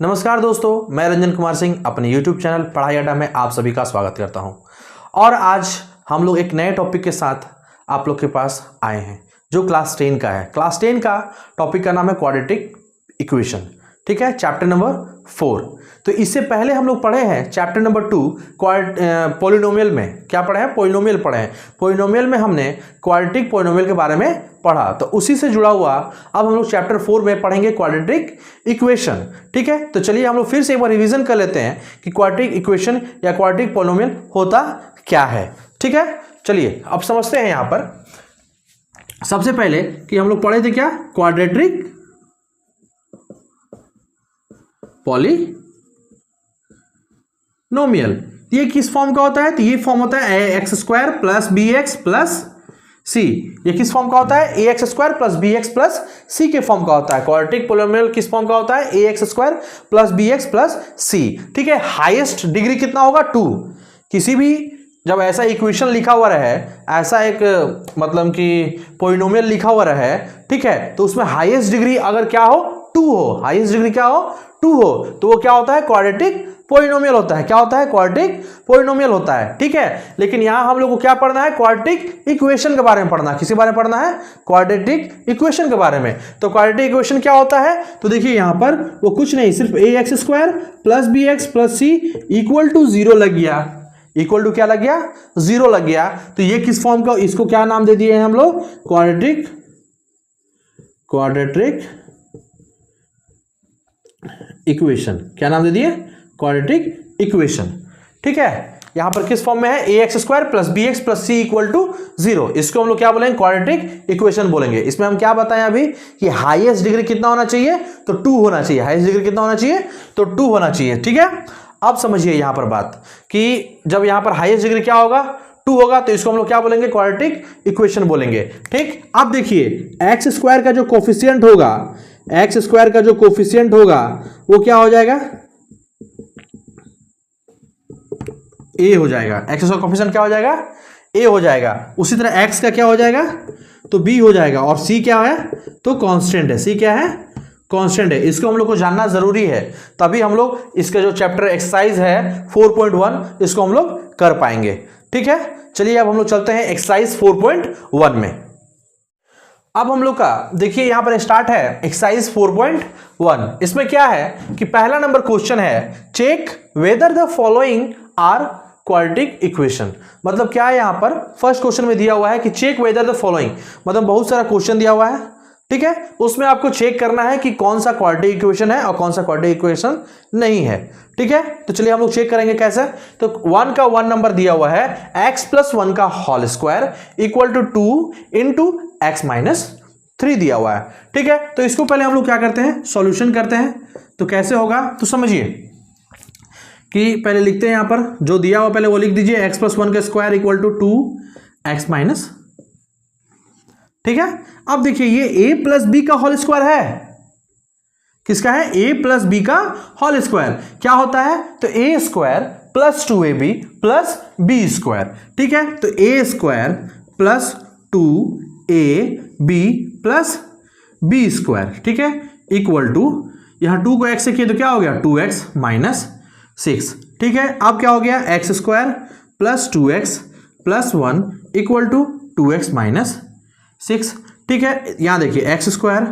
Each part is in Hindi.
नमस्कार दोस्तों, मैं रंजन कुमार सिंह अपने YouTube चैनल पढ़ाई अड्डा में आप सभी का स्वागत करता हूं। और आज हम लोग एक नए टॉपिक के साथ आप लोग के पास आए हैं जो क्लास 10 का है। क्लास 10 का टॉपिक का नाम है क्वाड्रेटिक इक्वेशन। ठीक है, चैप्टर नंबर 4। तो इससे पहले हम लोग पढ़े हैं चैप्टर नंबर 2 पॉलिनोमियल में। क्या पढ़े हैं? पॉलिनोमियल पढ़े हैं। पॉलिनोमियल में हमने क्वाड्रेटिक पॉलिनोमियल के बारे में पढ़ा, तो उसी से जुड़ा हुआ अब हम लोग चैप्टर 4 में पढ़ेंगे क्वाड्रेटिक इक्वेशन। ठीक है, तो चलिए हम लोग फिर से एक बार रिवीजन कर लेते हैं कि क्वाड्रेटिक इक्वेशन या क्वाड्रेटिक पॉलिनोमियल होता क्या है। ठीक है, चलिए अब समझते हैं। यहां पर सबसे पहले कि हम लोग पढ़े थे क्या? Quadratic polynomial. ये किस फॉर्म का होता है? तो ये फॉर्म होता है x square plus B x plus c. ये किस फॉर्म का होता है? A x square plus B x plus c के फॉर्म का होता है। क्वाड्रेटिक पॉलिनोमियल किस फॉर्म का होता है? A x square plus B x plus c. ठीक है, हाईएस्ट डिग्री कितना होगा? 2। किसी भी जब ऐसा इक्वेशन लिखा हुआ रहे, ऐसा एक मतलब कि पॉलिनोमियल लिखा हुआ रहे, ठीक है, तो उसमें हाईएस्ट डिग्री अगर क्या हो? 2 हो। हाईएस्ट डिग्री क्या हो? 2 हो, तो वो क्या होता है? क्वाड्रेटिक पॉलिनोमियल होता है। क्या होता है? क्वाड्रेटिक पॉलिनोमियल होता है। ठीक है, लेकिन यहां हम लोग को क्या पढ़ना है? क्वाड्रेटिक इक्वेशन के बारे में पढ़ना है। किसी बारे में पढ़ना है? क्वाड्रेटिक इक्वेशन के बारे में। तो क्वाड्रेटिक इक्वेशन क्या होता है? तो देखिए यहां पर वो कुछ नहीं, सिर्फ a x square plus B x plus C equal to 0 लग गया। इक्वल टू क्या लग गया? 0 लग गया। तो ये किस फॉर्म का? इसको क्या नाम दे दिए हैं हम लोग? Quadratic equation. क्या नाम दे दिए? Quadratic equation. ठीक है, यहां पर किस फॉर्म में है? A x square plus B x plus C equal to 0। इसको हम लोग क्या बोलेंगे? क्वाड्रेटिक इक्वेशन बोलेंगे। इसमें हम क्या बताएं अभी कि हाईएस्ट डिग्री कितना होना चाहिए? तो 2 होना चाहिए। हाईएस्ट डिग्री कितना होना चाहिए? तो 2 होना चाहिए। ठीक है, अब समझिए यहां पर बात कि जब यहां पर हाईएस्ट डिग्री क्या होगा? 2 होगा, तो इसको हम लोग क्या बोलेंगे? क्वाड्रेटिक इक्वेशन बोलेंगे। ठीक, अब देखिए एक्स स्क्वायर का जो कोफिशिएंट होगा, एक्स स्क्वायर का जो कोफिशिएंट होगा वो क्या हो जाएगा? ए हो जाएगा। एक्स का कोफिशिएंट क्या हो जाएगा? ए हो जाएगा। उसी तरह एक्स का क्या हो जाएगा? तो बी हो जाएगा। और सी क्या है? तो कांस्टेंट है। सी क्या है? कांस्टेंट है। इसको हम लोग को जानना जरूरी है, तभी हम लोग इसका जो चैप्टर एक्सरसाइज है 4.1 इसको हम लोग कर पाएंगे। ठीक है, चलिए अब हम लोग चलते हैं एक्सरसाइज 4.1 में। अब हम लोग का देखिए यहां पर स्टार्ट है एक्सरसाइज 4.1। इसमें क्या है कि पहला नंबर क्वेश्चन है check whether the following are quadratic equation. मतलब क्या है? यहां पर फर्स्ट क्वेश्चन में दिया हुआ है कि चेक वेदर द फॉलोइंग, मतलब बहुत सारा क्वेश्चन दिया हुआ है। ठीक है, उसमें आपको चेक करना है कि कौन सा क्वाड्रेटिक इक्वेशन है और कौन सा क्वाड्रेटिक इक्वेशन नहीं है। ठीक है, तो चलिए हम लोग चेक करेंगे कैसे। तो 1 का 1 नंबर दिया हुआ है x प्लस 1 का whole square equal to 2 into x minus 3 दिया हुआ है। ठीक है, तो इसको पहले हम लोग क्या करते हैं? सॉल्यूशन करते हैं। तो कैसे होगा? तो समझिए कि पहले लिखते हैं, यहां पर जो दिया हुआ पहले वो लिख दीजिए। x प्लस 1 का square equal to 2 x minus. ठीक है, अब देखिए ये a प्लस बी का होल स्क्वायर है। किसका है? a प्लस बी का होल स्क्वायर क्या होता है? तो a square plus 2ab plus B square. ठीक है, तो a square plus 2ab plus B square. ठीक है, इक्वल टू यहां 2 को x से किए तो क्या हो गया? 2x minus 6। ठीक है, अब क्या हो गया? X square plus 2x plus 1 equal to 2x minus 6। ठीक है, यहां देखिए एक्स स्क्वायर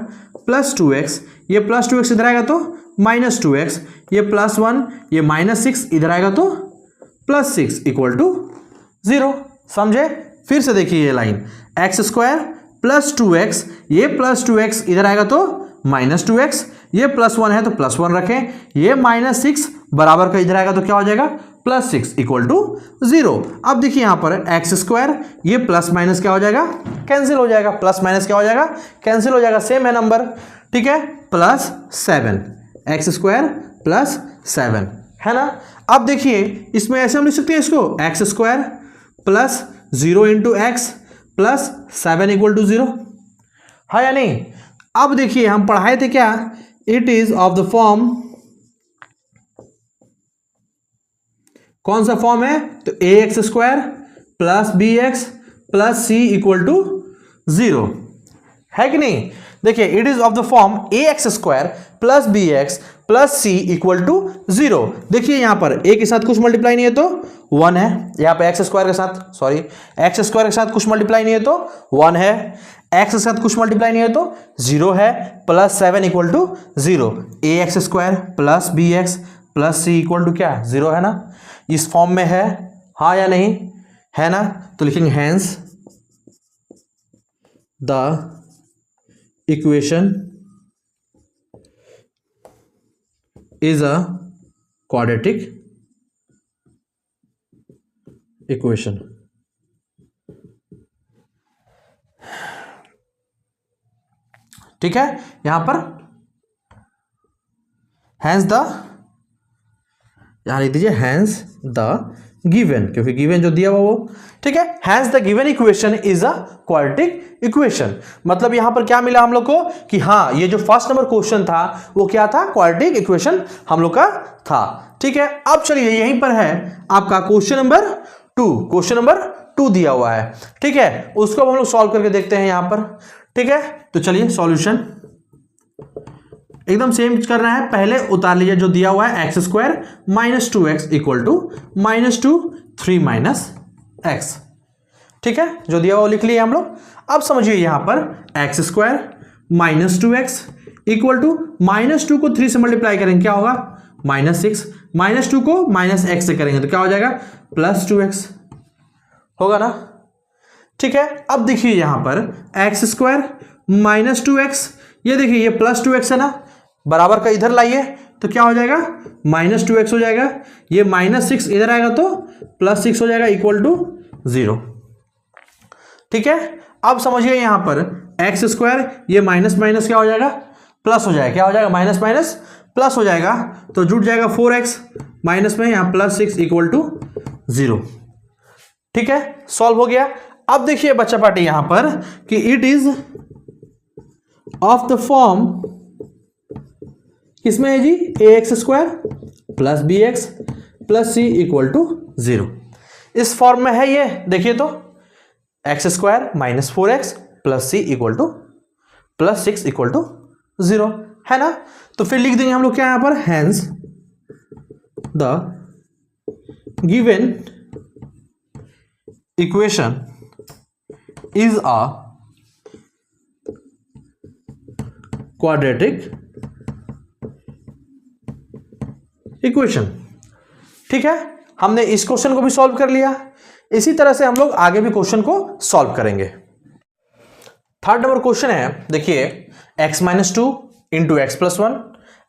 प्लस 2x, ये प्लस 2x इधर आएगा तो माइनस 2x, ये प्लस 1, ये माइनस 6 इधर आएगा तो प्लस 6 इक्वल टू 0। समझे? फिर से देखिए ये line x square plus 2x, ये प्लस 2x इधर आएगा तो माइनस 2x, ये प्लस 1 है तो प्लस 1 रखें, ये माइनस 6 बराबर का इधर आएगा तो क्या हो जाएगा? Plus 6 equal to 0। अब देखिए यहां पर एक्स स्क्वायर, ये प्लस माइनस क्या हो जाएगा? कैंसिल हो जाएगा। प्लस माइनस क्या हो जाएगा? कैंसिल हो जाएगा। सेम है नंबर। ठीक है, प्लस 7 एक्स स्क्वायर प्लस 7 है ना। अब देखिए इसमें ऐसे हम लिख सकते हैं इसको x square plus 0 into x plus 7 equal to 0 है या नहीं। अब देखिए हम पढ़ाए थे क्या? It is of the form, कौन सा फॉर्म है? तो a x square plus B x plus C equal to 0 है कि नहीं। देखिए it is of the form a x square plus B x plus C equal to 0। देखिए यहां पर ए के साथ कुछ मल्टीप्लाई नहीं है तो 1 है, यहां पे एक्स स्क्वायर के साथ, सॉरी एक्स स्क्वायर के साथ कुछ मल्टीप्लाई नहीं है तो 1 है, एक्स के साथ कुछ मल्टीप्लाई नहीं है तो 0 है, plus 7 equal to 0। A x square plus B x plus C equal to क्या 0 है ना, इस फॉर्म में है, हाँ या नहीं, है ना, तो लिखेंगे hence the equation is a quadratic equation. ठीक है, यहां पर हैंस द, यहां लिख दीजिए हैंस द गिवन, क्योंकि गिवन जो दिया हुआ वो, ठीक है, hence the given equation is a quadratic equation. मतलब यहां पर क्या मिला हम लोग को कि हाँ ये जो फर्स्ट नंबर क्वेश्चन था वो क्या था, क्वाड्रेटिक इक्वेशन हम लोग का था। ठीक है, अब चलिए यहीं पर है आपका क्वेश्चन नंबर 2, क्वेश्चन नंबर 2 दिया हुआ है। ठीक है, उसको हम लोग सॉल्व करके देखते हैं यहां पर। ठीक है, तो चलिए सॉल्यूशन एकदम सेम करना है, पहले उतार लीजिए जो दिया हुआ है x square minus 2x equal to -2 3 minus x. ठीक है, जो दिया हुआ लिख लिए हम लोग। अब समझिए यहां पर x square minus 2x equal to -2 को 3 से मल्टीप्लाई करेंगे क्या होगा -6, -2 को -x से करेंगे तो क्या हो जाएगा +2x होगा ना। ठीक है, अब देखिए यहां पर एक्स स्क्वायर माइनस 2x, ये देखिए ये +2x है ना, बराबर का इधर लाइए तो क्या हो जाएगा -2x हो जाएगा, ये -6 इधर आएगा तो +6 हो जाएगा इक्वल टू 0। ठीक है, अब समझिए यहां पर एक्स स्क्वायर ये माइनस माइनस क्या हो जाएगा प्लस हो जाएगा, क्या हो जाएगा माइनस माइनस प्लस हो जाएगा, तो जुट जाएगा 4x माइनस में यहां +6 इक्वल टू 0। ठीक है, सॉल्व हो गया। अब देखिए बच्चा पार्टी यहां पर कि it is of the form, किसमें है जी, ax square plus B x plus C equal to 0, इस फॉर्म में है ये। देखिए तो x square minus 4x plus C equal to +6 equal to 0 है ना। तो फिर लिख देंगे हम लोग क्या यहां पर, hence the given equation is a quadratic equation. ठीक है, हमने इस क्वेश्चन को भी सॉल्व कर लिया, इसी तरह से हम लोग आगे भी क्वेश्चन को सॉल्व करेंगे। थर्ड नंबर क्वेश्चन है, देखिए x minus 2 into x plus 1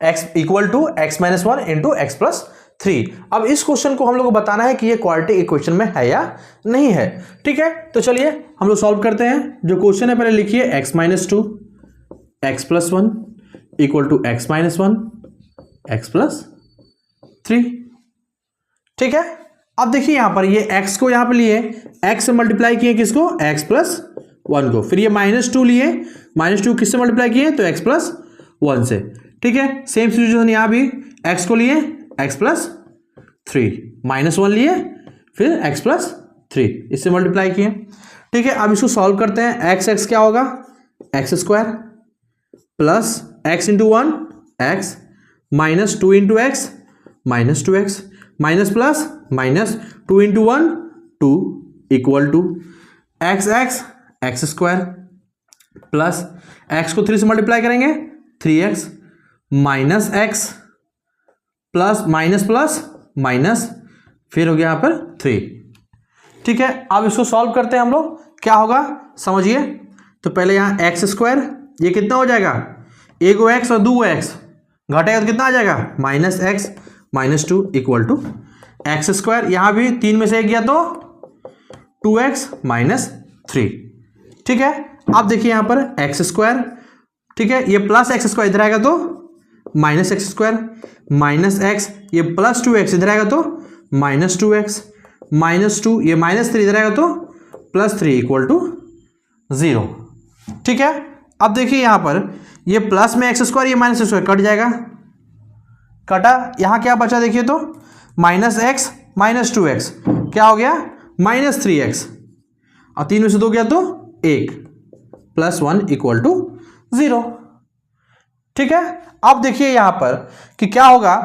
x equal to x minus 1 into x plus 3। अब इस क्वेश्चन को हम लोग को बताना है कि ये क्वाड्रेटिक इक्वेशन में है या नहीं है। ठीक है, तो चलिए हम लोग सॉल्व करते हैं। जो क्वेश्चन है पहले लिखिए x minus 2 x plus 1 equal to x minus 1 x plus 3। ठीक है, अब देखिए यहां पर ये x को यहां पे लिए x से मल्टीप्लाई किए किसको, x प्लस 1 को, फिर ये -2 लिए, -2 किससे मल्टीप्लाई किए तो x प्लस 1 से। ठीक है, सेम सिचुएशन यहां भी x को लिए x प्लस 3, -1 लिए फिर x प्लस 3 इससे मल्टीप्लाई किए। ठीक है, अब इसको सॉल्व करते हैं। x क्या होगा, x square plus x into 1 x minus 2 into x minus 2x minus plus minus 2 into 1 2 equal to x square plus x को 3 से मल्टीप्लाई करेंगे 3x minus x plus minus plus minus फिर हो गया यहाँ पर 3। ठीक है, अब इसको सॉल्व करते हैं हम लोग, क्या होगा समझिए। तो पहले यहाँ एक्स स्क्वायर ये कितना हो जाएगा, एक गो एक्स और दो गो एक्स घटेगा तो कितना आ जाएगा -x minus 2 equal to x square, यहाँ भी 3 में से एक गया तो 2x माइनस 3। ठीक है, अब देखिए यहाँ पर एक्स स्क्वायर, ठीक है, ये प्लस एक्स स्क्वायर इधर आएगा तो minus x square minus x, ये प्लस 2x इधर आएगा तो माइनस 2x माइनस 2, ये -3 इधर आएगा तो +3 इक्वल टू 0। ठीक है, अब देखिए यहाँ पर ये प्लस में एक्स स्क्वायर ये माइनस स्क्वायर कट जाएगा, कटा, यहाँ क्या बचा देखिए तो -x माइनस 2x क्या हो गया -3x और 3 में से 2 गया तो 1 +1 इक्वल टू 0। ठीक है, अब देखिए यहां पर कि क्या होगा,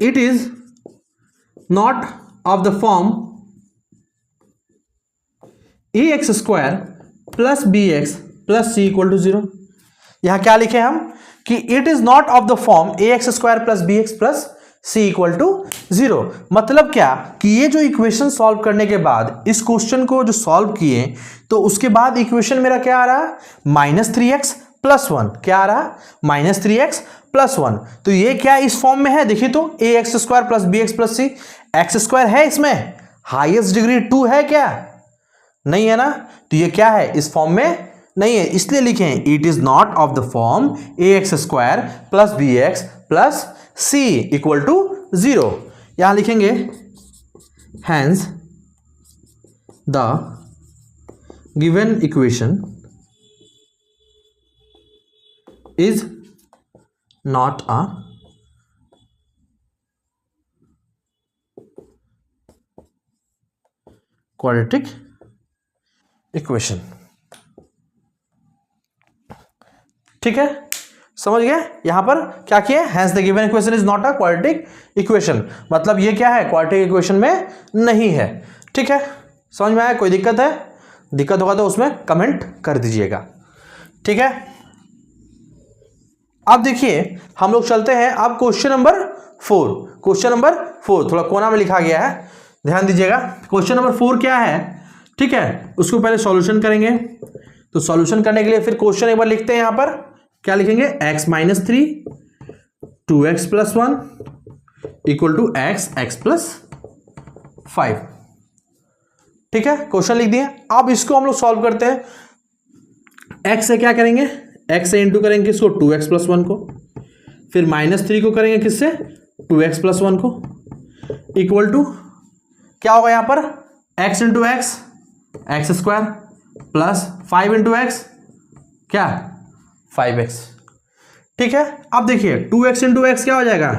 it is not of the form a x square plus B x plus C equal to 0। यहां क्या लिखे हम कि it is not of the form a x square plus B x plus C equal to 0। मतलब क्या कि ये जो इक्वेशन सॉल्व करने के बाद, इस क्वेश्चन को जो सॉल्व किए तो उसके बाद इक्वेशन मेरा क्या आ रहा है, -3x + 1। क्या आ रहा है, -3x + 1। तो ये क्या इस फॉर्म में है, देखिए तो a x square plus B x plus c, x square है इसमें, हाईएस्ट डिग्री 2 है क्या, नहीं है ना, तो ये क्या है इस फॉर्म में नहीं है, इसलिए लिखें it is not of the form a x square plus B x plus C equal to 0। यहां लिखेंगे hence the given equation is not a quadratic equation. ठीक है, समझ गए, यहां पर क्या किया, hence the given equation is not a quadratic equation, मतलब ये क्या है, क्वाड्रेटिक इक्वेशन में नहीं है। ठीक है, समझ में आया, कोई दिक्कत है, दिक्कत होगा तो उसमें कमेंट कर दीजिएगा। ठीक है, अब देखिए हम लोग चलते हैं अब क्वेश्चन नंबर 4। क्वेश्चन नंबर 4 थोड़ा कोना में लिखा गया है, ध्यान दीजिएगा। क्वेश्चन नंबर 4 क्या है, ठीक है, उसको पहले सॉल्यूशन करेंगे। तो सॉल्यूशन करने के लिए फिर क्वेश्चन एक बार लिखते हैं, यहां पर क्या लिखेंगे, x - 3 2x + 1 equal to x plus 5। ठीक है, क्वेश्चन लिख दिए। अब इसको हम लोग सॉल्व करते हैं। x से क्या करेंगे, x से इंटू करेंगे किसको, 2x + 1 को, फिर -3 को करेंगे किससे, 2x + 1 को, इक्वल टू क्या होगा यहां पर, x × x x square plus 5 × x क्या 5x। ठीक है, अब देखिए 2x × x क्या हो जाएगा,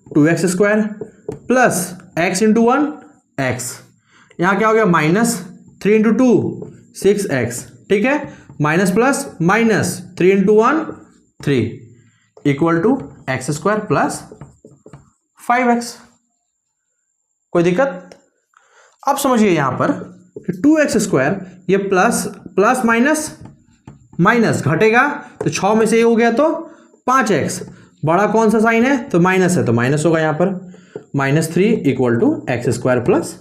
2x square plus x × 1 x, यहां क्या हो गया, -3 × 2 6x। ठीक है, minus plus minus 3 × 1 3 equal to x square plus 5x। कोई दिक्कत, अब समझिए यहां पर 2x स्क्वायर, ये प्लस प्लस माइनस माइनस घटेगा तो 6 में से ये हो गया तो 5x, बड़ा कौन सा साइन है तो माइनस है, तो माइनस होगा यहां पर -3 equal to x square plus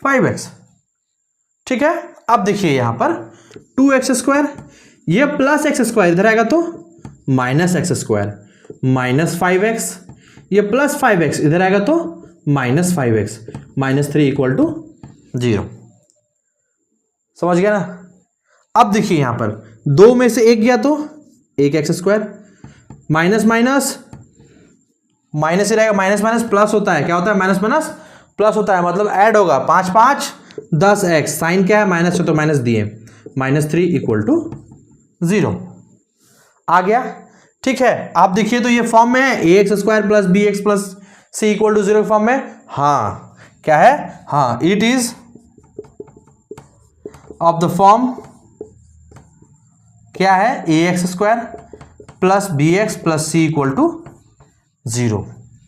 5x। ठीक है, अब देखिए यहां पर 2x स्क्वायर, ये प्लस एक्स स्क्वायर इधर आएगा तो -x स्क्वायर, -5x, ये प्लस 5x इधर आएगा तो -5x, -3 इक्वल टू 0। समझ गया ना। अब देखिए यहां पर 2 में से 1 गया तो 1x square, minus minus minus ही रहेगा, माइनस माइनस प्लस होता है, क्या होता है, माइनस माइनस प्लस होता है, मतलब ऐड होगा, 5 5 10x, साइन क्या है माइनस है तो माइनस दिए, -3 इक्वल टू 0 आ गया। ठीक है, आप देखिए तो ये फॉर्म में है, ax square plus B x plus C equal to 0 form में, हाँ क्या है, हाँ it is of the form क्या है, ax square plus B x plus C equal to 0,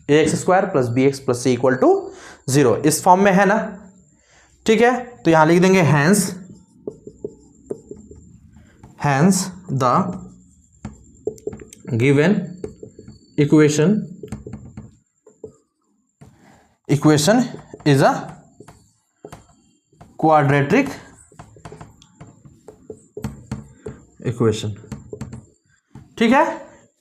ax square plus B x plus C equal to 0 इस फॉर्म में है ना। ठीक है, तो यहां लिख देंगे hence the given equation is a quadratic equation. ठीक है,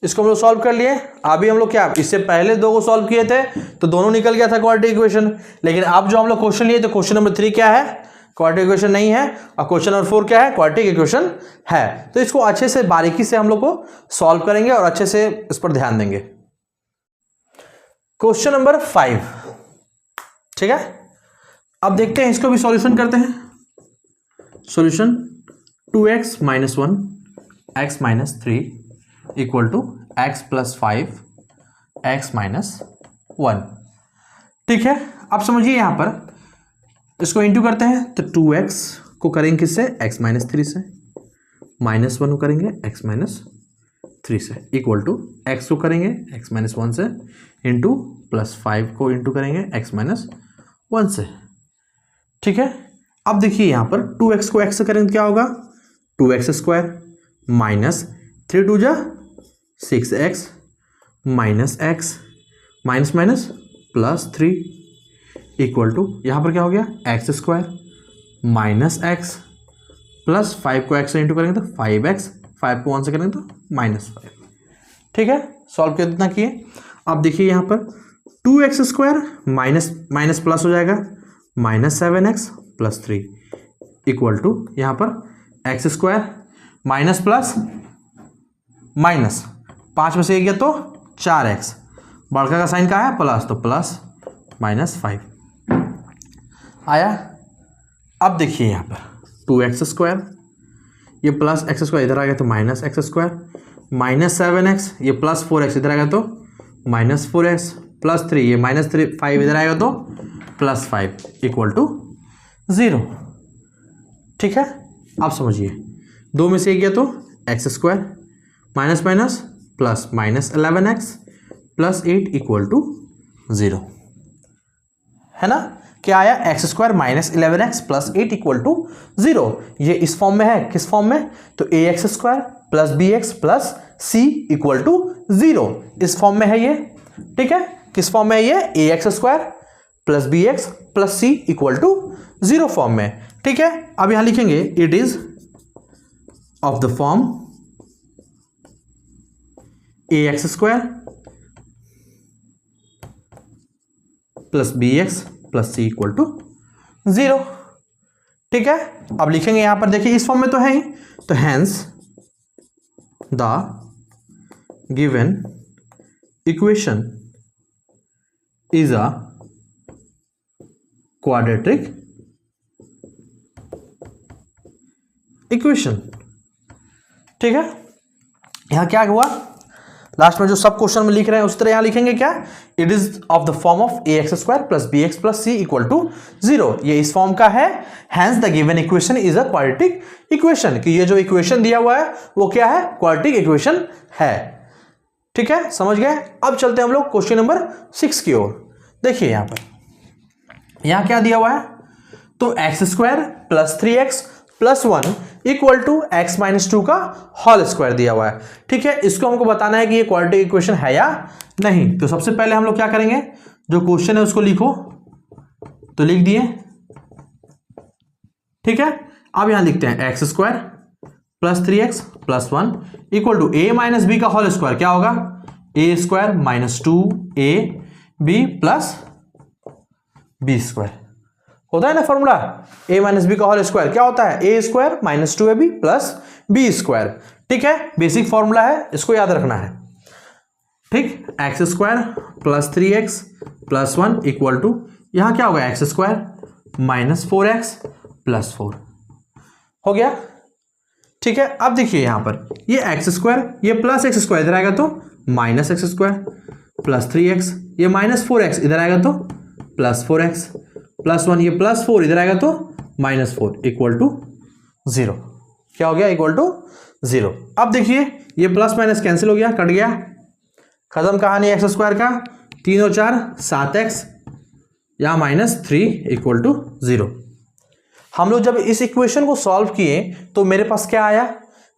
इसको हम लोग सॉल्व कर लिए। अभी हम लोग क्या, इससे पहले 2 को सॉल्व किए थे तो दोनों निकल गया था क्वाड्रेटिक इक्वेशन, लेकिन अब जो हम लोग क्वेश्चन लिए तो क्वेश्चन नंबर 3 क्या है, क्वाड्रेटिक इक्वेशन नहीं है, और क्वेश्चन नंबर 4 क्या है, क्वाड्रेटिक इक्वेशन है। तो इसको अच्छे से बारीकी से हम लोग को सॉल्व करेंगे और अच्छे से इस पर ध्यान देंगे। क्वेश्चन नंबर 5, ठीक है, अब देखते हैं इसको भी सॉल्यूशन करते हैं। Solution 2x - 1 x - 3 equal to x + 5 x - 1। ठीक है, अब समझिए यहां पर इसको इंटू करते हैं तो 2x को करेंगे किससे, x - 3 से, -1 को करेंगे x - 3 से इक्वल टू एक्स को करेंगे x माइनस 1 से इंटू प्लस 5 को इंटू करेंगे x माइनस 1 से। ठीक है, अब देखिए यहाँ पर 2x को x से करेंगे तो क्या होगा 2x स्क्वायर माइनस 3 2 जा 6x minus x minus minus plus 3 equal to यहाँ पर क्या हो गया x square minus x plus 5 को x से इंटू करेंगे तो 5x, 5 को 1 से करेंगे तो माइनस 5। ठीक है, सॉल्व कर इतना किए। अब देखिए यहाँ पर 2x square minus minus plus हो जाएगा minus 7x plus 3 equal to यहाँ पर x square minus plus minus 5 में से 1 गया तो 4x, बड़का का साइन कहाँ है प्लस, तो प्लस माइनस 5 आया। अब देखिए यहाँ पर 2x स्क्वायर ये प्लस एक्स स्क्वायर इधर आ गया तो minus x square minus 7x ये प्लस 4x इधर आ गया तो माइनस 4x प्लस 3 ये माइनस 5 इधर आएगा तो प्लस 5 इक्वल टू 0। ठीक है, आप समझिए 2 में से 1 गया तो x square minus minus plus minus 11x plus 8 equal to 0 है ना। क्या आया x square minus 11x plus 8 equal to 0। ये इस फॉर्म में है, किस फॉर्म में, तो a x square plus B x plus C equal to 0 इस फॉर्म में है ये। ठीक है, किस फॉर्म में है ये, a x square plus B x plus C equal to 0 form में। ठीक है, अब यहां लिखेंगे it is of the form a x square plus B x plus C equal to 0। ठीक है, अब लिखेंगे यहां पर देखिए इस फॉर्म में तो है ही, तो hence the given equation is a quadratic equation. ठीक है, यहां क्या हुआ, लास्ट में जो सब क्वेश्चन में लिख रहे हैं उस तरह यहां लिखेंगे क्या, it is of the form of a x square plus B x plus C equal to 0। ये इस फॉर्म का है, hence the given equation is a quadratic equation, कि ये जो इक्वेशन दिया हुआ है वो क्या है, क्वाड्रेटिक इक्वेशन है। ठीक है, समझ गए। अब चलते हैं हम लोग क्वेश्चन नंबर 6 की ओर। देखिए यहां पर यहां क्या दिया हुआ है, तो x square plus 3x plus 1 equal to x minus 2 का होल स्क्वायर दिया हुआ है। ठीक है, इसको हमको बताना है कि ये क्वाड्रेटिक इक्वेशन है या नहीं। तो सबसे पहले हम लोग क्या करेंगे, जो क्वेश्चन है उसको लिखो, तो लिख दिए। ठीक है, अब यहां लिखते हैं x square plus 3x plus 1 equal to a minus b का होल स्क्वायर, क्या होगा a square minus 2a b plus B square, होता है ना फॉर्मूला, a माइनस बी का होल स्क्वायर क्या होता है, a square minus 2ab plus B square. ठीक है, बेसिक फॉर्मूला है, इसको याद रखना है। ठीक, x square plus 3x plus 1 equal to यहां क्या होगा x square minus 4x plus 4 हो गया। ठीक है, अब देखिए यहां पर ये एक्स स्क्वायर ये प्लस एक्स स्क्वायर इधर आएगा तो minus x square plus 3x ये माइनस 4x इधर आएगा तो प्लस 4x प्लस 1 ये प्लस 4 इधर आएगा तो माइनस 4 इक्वल टू 0। क्या हो गया, इक्वल टू 0। अब देखिए ये प्लस माइनस कैंसिल हो गया, कट गया, खत्म कहानी एक्स स्क्वायर का, 3 और 4 7x या माइनस 3 इक्वल टू 0। हम लोग जब इस इक्वेशन को सॉल्व किए तो मेरे पास क्या आया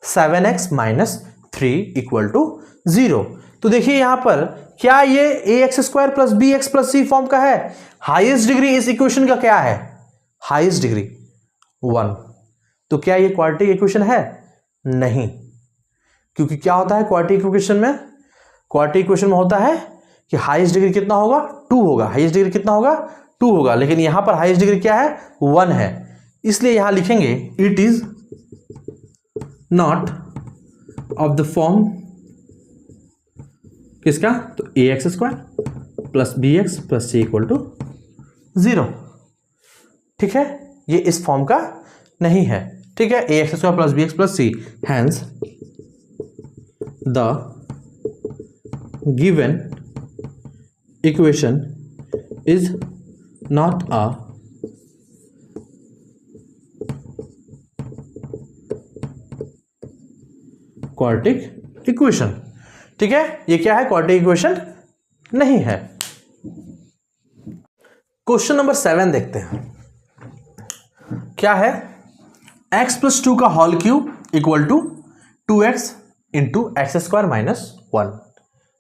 7x माइनस 3 इक्वल टू 0। तो देखिए यहां पर क्या ये a x square plus B x plus c form का है, हाईएस्ट डिग्री इस इक्वेशन का क्या है, हाईएस्ट डिग्री 1। तो क्या ये क्वाड्रेटिक इक्वेशन है, नहीं, क्योंकि क्या होता है क्वाड्रेटिक इक्वेशन में, क्वाड्रेटिक इक्वेशन में होता है कि हाईएस्ट डिग्री कितना होगा 2 होगा, हाईएस्ट डिग्री कितना होगा 2 होगा, लेकिन यहां पर हाईएस्ट डिग्री क्या है 1 है, इसलिए यहां लिखेंगे it is not of the form किसका, तो a x square plus B x plus C equal to 0। ठीक है, ये इस फॉर्म का नहीं है। ठीक है, a x square plus B x plus c, hence the given equation is not a quadratic equation. ठीक है, ये क्या है, क्वाड्रेटिक इक्वेशन नहीं है। क्वेश्चन नंबर 7 देखते हैं, क्या है, x प्लस 2 का whole cube equal to 2x into x square minus 1,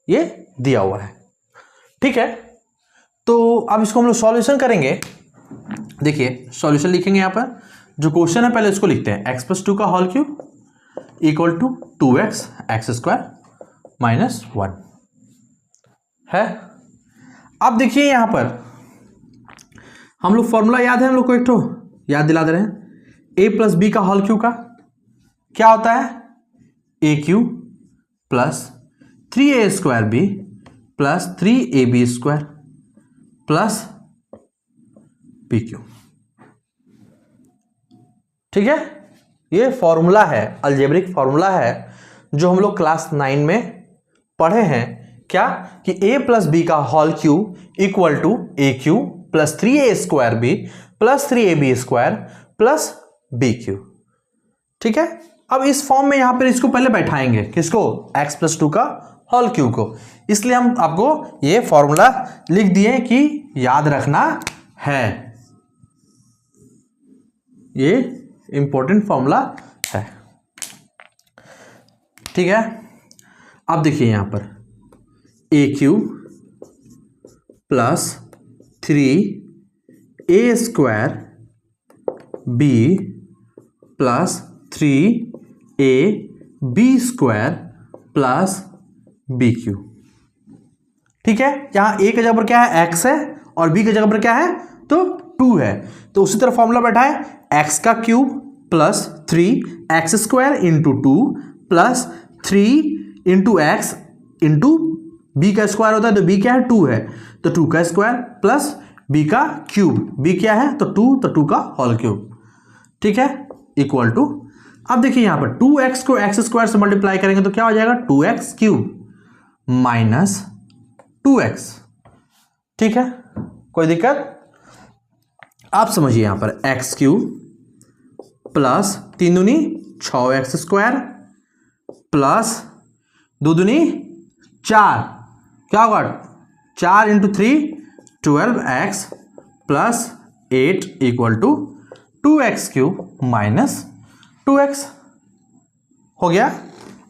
ये दिया हुआ है। ठीक है, तो अब इसको हम लोग सॉल्यूशन करेंगे। देखिए सॉल्यूशन लिखेंगे यहां पर, जो क्वेश्चन है पहले इसको लिखते हैं, x प्लस 2 का whole cube equal to 2x x square minus 1 है। अब देखिए यहां पर हम लोग फॉर्मूला याद है, हम लोग को एक तो याद दिला दे रहे हैं, a प्लस बी का होल क्यूब का क्या होता है, a cube plus 3a square b plus 3ab square plus b cube. ठीक है, ये फॉर्मूला है, अलजेब्रिक फॉर्मूला है जो हम लोग क्लास 9 में पढ़े हैं। क्या कि a प्लस बी का whole cube equal to a cube plus 3a square b plus 3ab square plus b cube. ठीक है, अब इस फॉर्म में यहां पर इसको पहले बैठाएंगे, किसको, x प्लस 2 का होल क्यूब को। इसलिए हम आपको ये फॉर्मूला लिख दिए कि याद रखना है, ये इंपॉर्टेंट फॉर्मूला है। ठीक है, अब देखिए यहां पर a cube plus 3a square b plus 3ab square plus b cube. ठीक है, यहां ए की जगह पर क्या है, x है, और b की जगह पर क्या है, तो 2 है। तो उसी तरह फॉर्मूला बैठा है, x का cube plus 3x square into 2 plus 3 into x into b का स्क्वायर होता है, तो b क्या है, 2 है, तो 2 का स्क्वायर प्लस b का क्यूब, b क्या है, तो 2, तो 2 का होल क्यूब। ठीक है, इक्वल टू, अब देखिए यहां पर 2x को एक्स स्क्वायर से मल्टीप्लाई करेंगे तो क्या हो जाएगा, 2x क्यूब माइनस 2x। ठीक है, कोई दिक्कत, आप समझिए यहां पर x क्यूब प्लस 3 दूनी 6x स्क्वायर प्लस 2 दूनी 4, क्या होगा, 4 into 3 12x plus 8 equal to 2x cube minus 2x हो गया।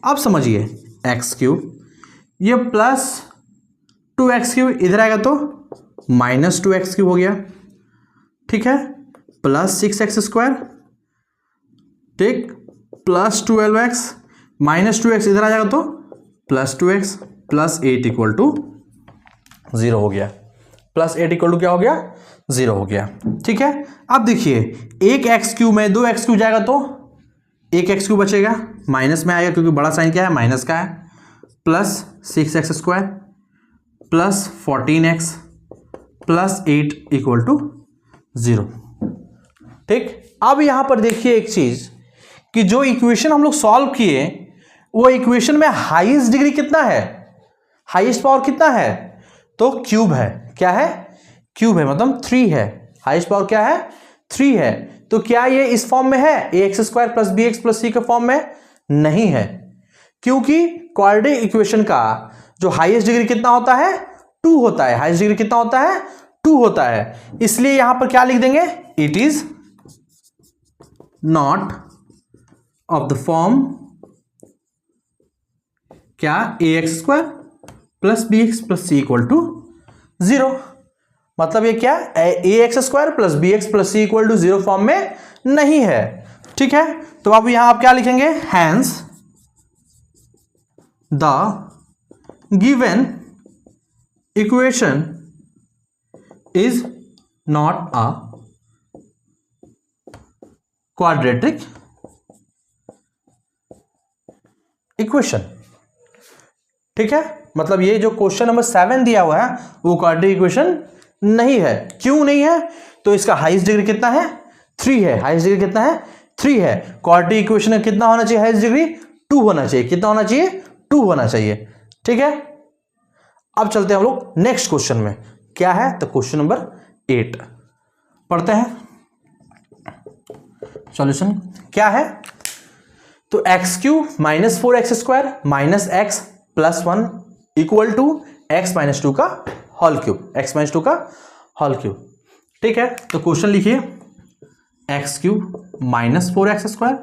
अब समझिए x क्यूब, ये प्लस 2x क्यूब इधर आएगा तो माइनस 2x क्यूब हो गया। ठीक है, प्लस 6x स्क्वायर, ठीक, प्लस 12x माइनस 2x इधर आ जाएगा तो plus 2x plus 8 equal to 0 हो गया, प्लस 8 इक्वल टू क्या हो गया, 0 हो गया। ठीक है, अब देखिए एक x क्यूब में 2x क्यूब जाएगा तो एक x क्यूब बचेगा, माइनस में आएगा क्योंकि बड़ा साइन क्या है, माइनस का है, plus 6x square plus 14x plus 8 equal to 0। ठीक, अब यहां पर देखिए एक चीज कि जो इक्वेशन हम लोग सॉल्व किए वो इक्वेशन में हाईएस्ट डिग्री कितना है, हाईएस्ट पावर कितना है, तो क्यूब है, क्या है, क्यूब है, मतलब 3 है, हाईएस्ट पावर क्या है, 3 है। तो क्या ये इस फॉर्म में है, a x square plus B x plus c के फॉर्म में नहीं है, क्योंकि क्वाड्रेटिक इक्वेशन का जो हाईएस्ट डिग्री कितना होता है, 2 होता है, हाईएस्ट डिग्री कितना होता है, 2 होता है। इसलिए यहां पर क्या लिख देंगे, it is not of the form क्या, a x square plus B x plus C equal to 0। मतलब ये क्या, a x square plus B x plus C equal to 0 form में नहीं है। ठीक है, तो अब यहां आप क्या लिखेंगे, hence the given equation is not a quadratic equation. ठीक है, मतलब ये जो क्वेश्चन नंबर 7 दिया हुआ है वो क्वाड्रेटिक इक्वेशन नहीं है। क्यों नहीं है, तो इसका हाईएस्ट डिग्री कितना है, 3 है, हाईएस्ट डिग्री कितना है, 3 है। क्वाड्रेटिक इक्वेशन में कितना होना चाहिए, हाईएस्ट डिग्री 2 होना चाहिए, कितना होना चाहिए, 2 होना चाहिए। ठीक है, अब चलते हैं हम लोग नेक्स्ट क्वेश्चन में, क्या है, तो क्वेश्चन नंबर 8 पढ़ते हैं। सॉल्यूशन क्या है, तो x cube minus 4x² minus x plus 1 equal to x minus 2 का होल क्यूब, x माइनस 2 का होल क्यूब। ठीक है, तो क्वेश्चन लिखिए x cube minus 4x²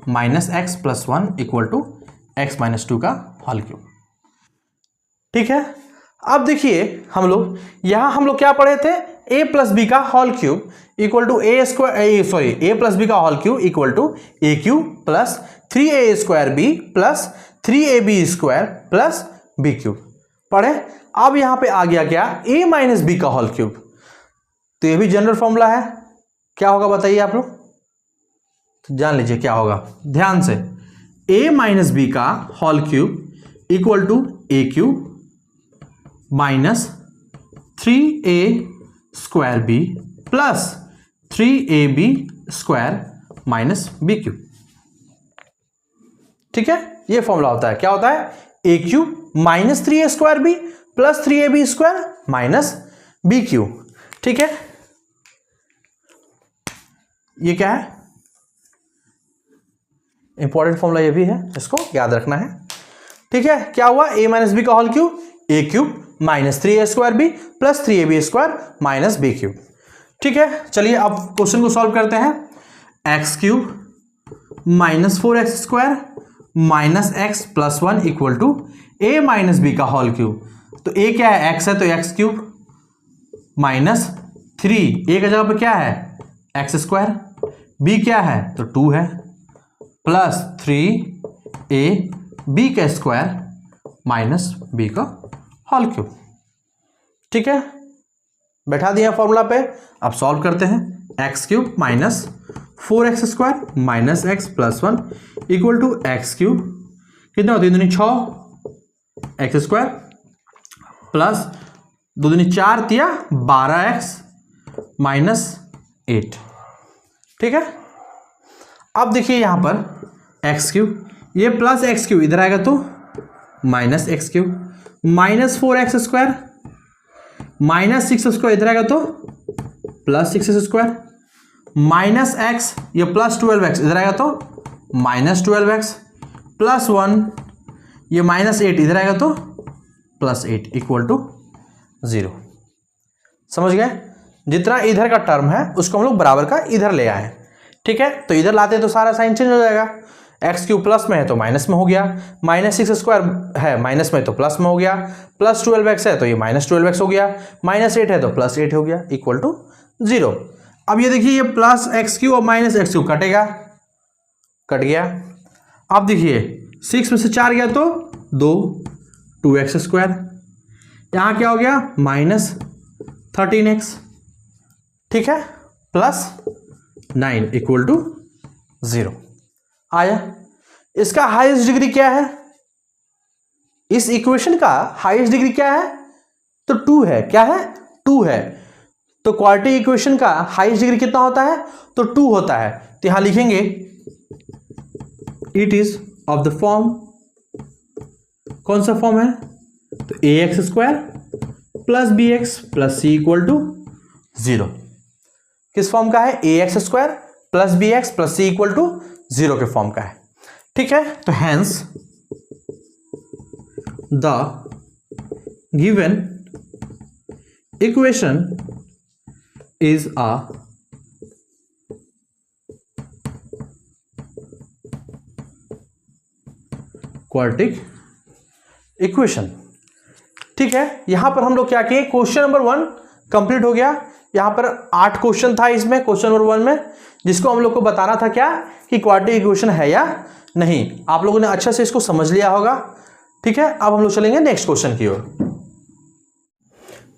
minus x plus 1 equal to x minus 2 का होल क्यूब। ठीक है, अब देखिए हम लोग क्या पढ़े थे, a प्लस बी का whole cube equal to a plus B का whole cube equal to a cube plus 3a² b plus 3ab² plus b cube पढ़े। अब यहां पे आ गया क्या, a माइनस बी का होल क्यूब, तो ये भी जनरल फॉर्मूला है। क्या होगा बताइए आप लोग, तो जान लीजिए क्या होगा ध्यान से, a माइनस बी का whole cube equal to a cube minus 3a² b plus 3ab² minus b cube. ठीक है, ये फॉर्मूला होता है, क्या होता है, a cube minus 3a² b plus 3ab² minus b cube. ठीक है, ये क्या है, इंपॉर्टेंट फॉर्मूला ये भी है, इसको याद रखना है। ठीक है, क्या हुआ, a माइनस बी का whole cube a cube minus 3a² b plus 3ab² minus b cube. ठीक है, चलिए अब क्वेश्चन को सॉल्व करते हैं। X cube minus 4x² minus x plus 1 equal to a minus b का होल क्यूब, तो a क्या है, x है तो x क्यूब माइनस 3, a का जगह पे क्या है x², b क्या है तो 2 है प्लस 3ab का स्क्वायर माइनस b का होल क्यूब। ठीक है, बैठा दिया फॉर्मूला पे, अब सॉल्व करते हैं। X cube minus 4x² minus x plus 1 equal to x cube, कितना होती है, 6 x² प्लस 2 दूनी 4 तिया 12x माइनस 8। ठीक है, अब देखिए यहां पर एक्स क्यूब, ये प्लस एक्स क्यूब इधर आएगा तो minus x cube, minus 4x² minus 6x² इधर आएगा तो प्लस 6x² माइनस एक्स, ये प्लस 12x इधर आएगा तो माइनस 12x प्लस 1, ये माइनस 8 इधर आएगा तो प्लस 8 इक्वल टू 0। समझ गए, जितना इधर का टर्म है उसको हम लोग बराबर का इधर ले आए। ठीक है, तो इधर लाते हैं तो सारा साइन चेंज हो जाएगा, एक्स क्यूब प्लस में है तो माइनस में हो गया, माइनस 6² है माइनस में तो प्लस में हो गया, प्लस 12x है तो ये माइनस 12x हो गया, माइनस 8 है तो प्लस 8 हो गया इक्वल टू 0। अब ये देखिए, ये प्लस एक्स क्यूब और माइनस एक्स क्यूब कटेगा, कट गया। अब देखिए 6 में से 4 गया तो 2x², यहाँ क्या हो गया माइनस 13x। ठीक है, प्लस 9 इक्वल टू 0 आया। इसका हाईएस्ट डिग्री क्या है, इस इक्वेशन का हाईएस्ट डिग्री क्या है, तो 2 है। क्या है, 2 है। तो क्वाड्रेटिक इक्वेशन का हाईएस्ट डिग्री कितना होता है, तो 2 होता है। तो यहां लिखेंगे it is of the form, कौन सा फॉर्म है, तो ax² plus bx plus c equal to 0। किस फॉर्म का है, ax² plus bx plus c equal to 0 के फॉर्म का है। ठीक है, तो hence the given equation is a quadratic equation. ठीक है, यहां पर हम लोग क्या किए, क्वेश्चन नंबर 1 कंप्लीट हो गया। यहां पर 8 क्वेश्चन था इसमें, क्वेश्चन नंबर 1 में, जिसको हम लोग को बताना था क्या, कि क्वाड्रेटिक इक्वेशन है या नहीं। आप लोगों ने अच्छे से इसको समझ लिया होगा। ठीक है, अब हम लोग चलेंगे नेक्स्ट क्वेश्चन की ओर।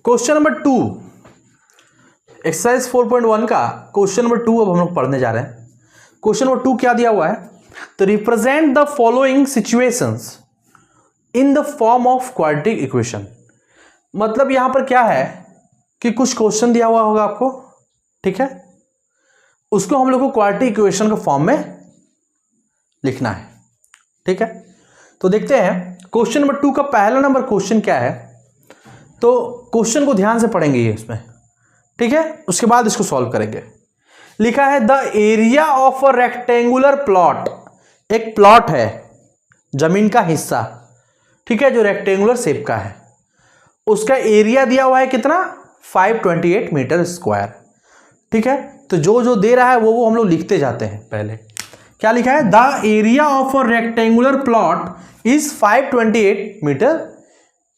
क्वेश्चन नंबर 2, एक्सरसाइज 4.1 का क्वेश्चन नंबर 2 अब हम लोग पढ़ने जा रहे हैं। क्वेश्चन नंबर 2 क्या दिया हुआ है, तो represent the following situations in the form of quadratic equation. मतलब यहां पर क्या है कि कुछ क्वेश्चन दिया हुआ होगा आपको, ठीक है, उसको हम लोग को क्वाड्रेटिक इक्वेशन के फॉर्म में लिखना है। ठीक है, तो देखते हैं क्वेश्चन नंबर 2 का पहला नंबर क्वेश्चन क्या है। तो क्वेश्चन को ध्यान से पढ़ेंगे ये इसमें, ठीक है, उसके बाद इसको सॉल्व करेंगे। लिखा है the area of a rectangular plot एक प्लॉट है, जमीन का हिस्सा, ठीक है, जो रेक्टेंगुलर शेप का है, उसका एरिया दिया हुआ है कितना, 528 मीटर स्क्वायर, ठीक है। तो जो जो दे रहा है वो हम लोग लिखते जाते हैं। पहले क्या लिखा है, the area of a rectangular plot is 528 metre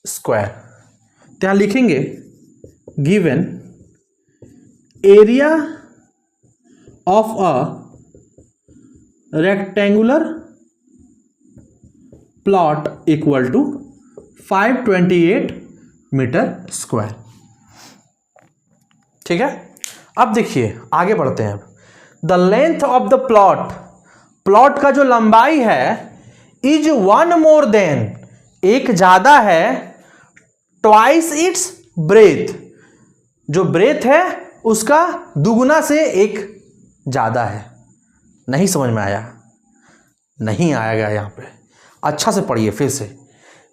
square. तो यहां लिखेंगे given area of a rectangular plot equal to 528 metre square, ठीक है। अब देखिए आगे बढ़ते हैं। The length of the plot, plot का जो लंबाई है, इज वन मोर देन, एक ज्यादा है, ट्वाइस इट्स ब्रेथ, जो ब्रेथ है उसका दुगुना से एक ज्यादा है। नहीं समझ में आया, नहीं आएगा यहां पे, अच्छा से पढ़िए फिर से।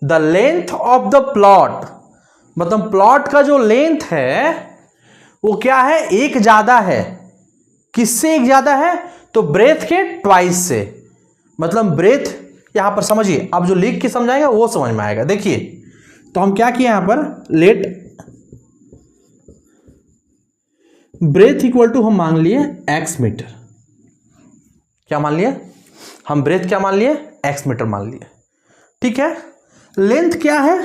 The length of the plot, मतलब प्लॉट का जो लेंथ है वो क्या है, एक ज्यादा है। किससे एक ज्यादा है, तो ब्रेथ के ट्वाइस से। मतलब ब्रेथ यहां पर समझिए, आप जो लिख के समझाएगा वो समझ में आएगा। देखिए तो हम क्या किए यहां पर, लेट ब्रेथ इक्वल टू हम मान लिए x मीटर। क्या मान लिए हम, ब्रेथ क्या मान लिए, x मीटर मान लिए, ठीक है। लेंथ क्या है,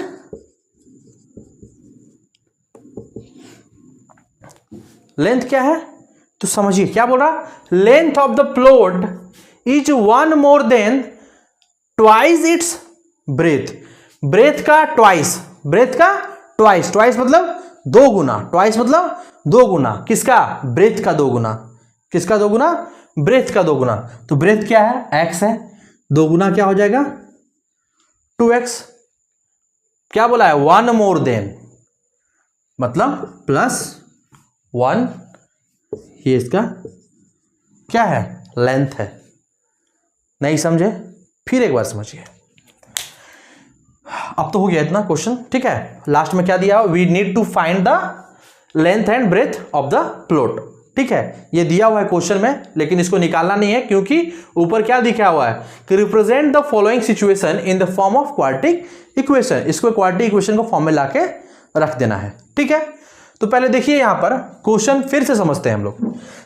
लेंथ क्या है, तो समझिए क्या बोल रहा, length of the plot is one more than twice its breadth, breadth का ट्वाइस, ब्रेथ का ट्वाइस, ट्वाइस मतलब दो गुना, ट्वाइस मतलब दो गुना, किसका, ब्रेथ का दो गुना, किसका दो गुना, ब्रेथ का दो गुना। तो ब्रेथ क्या है, x है, दो गुना क्या हो जाएगा 2x। क्या बोला है, वन मोर देन, मतलब प्लस 1, ये इसका क्या है, लेंथ है। नहीं समझे, फिर एक बार समझिए। अब तो हो गया इतना क्वेश्चन, ठीक है। लास्ट में क्या दिया, we need to find the length and breadth of the plot, ठीक है। ये दिया हुआ है क्वेश्चन में, लेकिन इसको निकालना नहीं है, क्योंकि ऊपर क्या दिखा हुआ है कि represent the following situation in the form of quadratic equation. इसको क्वाड्रेटिक इक्वेशन को फॉर्म में लाके रख देना है, ठीक है। तो पहले देखिए यहां पर क्वेश्चन फिर से समझते हैं हम लोग।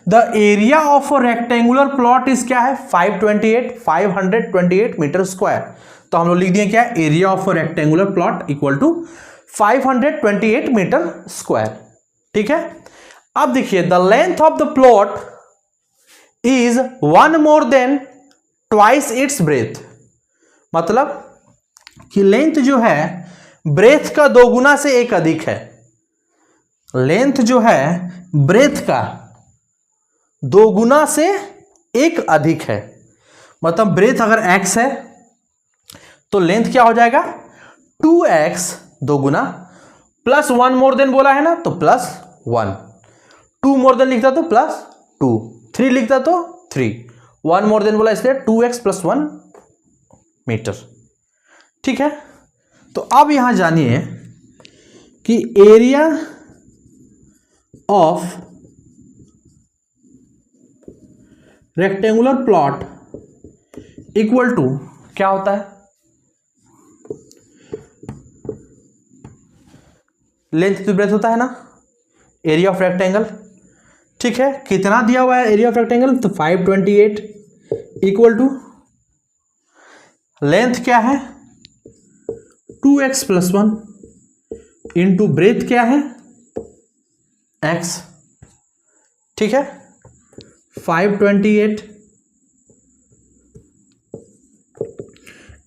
The area of a rectangular plot is क्या है, 528 मीटर स्क्वायर। तो हम लोग लिख दिए क्या, area of a rectangular plot equal to 528 metre square, ठीक है। अब देखिए the length of the plot is one more than twice its breadth, मतलब कि लेंथ जो है ब्रेथ का दो गुना से एक अधिक है। लेंथ जो है ब्रेथ का दो गुना से एक अधिक है, मतलब ब्रेथ अगर x है तो लेंथ क्या हो जाएगा 2x, दो गुना, प्लस 1 मोर देन बोला है ना, तो प्लस 1, 2 मोर देन लिखता तो प्लस 2, 3 लिखता तो 3, 1 मोर देन बोला इसलिए 2x + 1 मीटर, ठीक है। तो अब यहां जानिए कि area of rectangular plot equal to क्या होता है, लेंथ टू ब्रेथ होता है ना, एरिया ऑफ रेक्टेंगल, ठीक है। कितना दिया हुआ है एरिया ऑफ रेक्टेंगल, तो 528 इक्वल टू लेंथ क्या है 2x + 1 इंटू ब्रेथ क्या है x, ठीक है। 528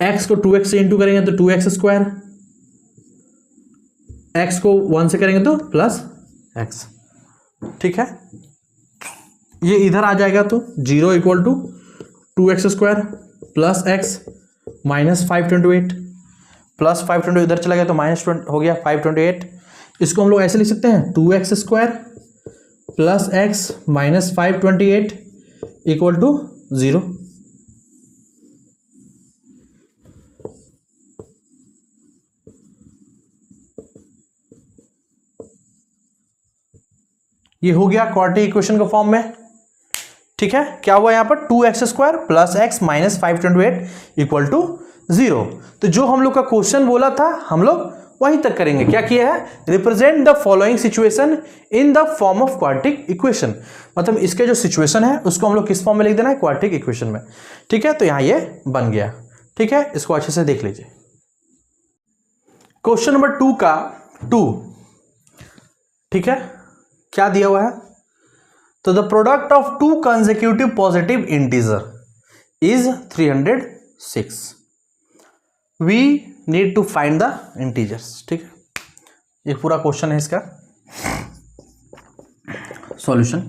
x को 2x से इंटू करेंगे तो 2x², x को 1 से करेंगे तो प्लस x, ठीक है। ये इधर आ जाएगा तो 0 equal to 2x² plus x minus 528 plus 528 इधर चला गया तो माइनस हो गया 528। इसको हम लोग ऐसे लिख सकते हैं 2x² plus x minus 528 equal to 0। ये हो गया क्वाड्रेटिक इक्वेशन के फॉर्म में, ठीक है, क्या हुआ यहाँ पर 2x² plus x minus 528 equal to 0। तो जो हम लोग का क्वेश्चन बोला था हम लोग वहीं तक करेंगे। क्या किया है, represent the following situation in the form of quadratic equation, मतलब इसके जो सिचुएशन है उसको हम लोग किस फॉर्म में लिख देना है, क्वाड्रेटिक इक्वेशन में। ठीक है, तो यहां ये बन गया। ठीक है, इसको अच्छे से देख लीजिए। क्वेश्चन नंबर 2 का 2, ठीक है, क्या दिया हुआ है, तो the product of two consecutive positive integer is 306, we need to find the integers. ठीक है, ये पूरा क्वेश्चन है इसका सॉल्यूशन।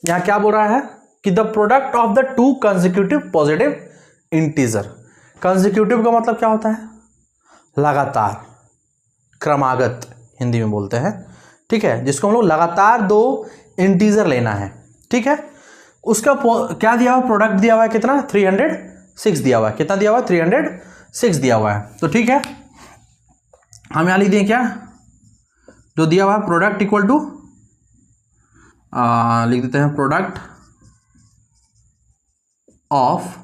यहां क्या बोल रहा है कि the product of the two consecutive positive integer, consecutive का मतलब क्या होता है, लगातार, क्रमागत हिंदी में बोलते हैं। ठीक है, जिसको हम लोग लगातार दो इंटीजर लेना है। ठीक है, उसका क्या दिया हुआ, प्रोडक्ट दिया हुआ है कितना, 306 दिया हुआ है। कितना दिया हुआ है, 306 दिया हुआ है। तो ठीक है, हम यहां लिख दें क्या, जो दिया हुआ है प्रोडक्ट इक्वल टू, लिख देते हैं product of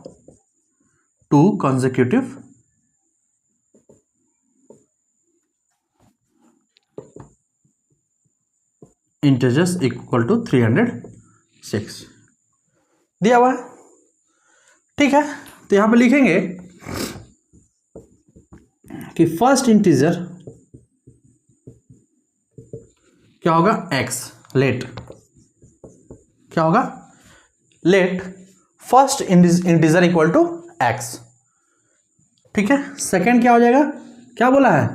two consecutive integers equal to 306 दिया हुआ है। ठीक है, तो यहां पे लिखेंगे कि फर्स्ट इंटीजर क्या होगा, x, लेट क्या होगा, let first integer equal to x। ठीक है, सेकंड क्या हो जाएगा, क्या बोला है,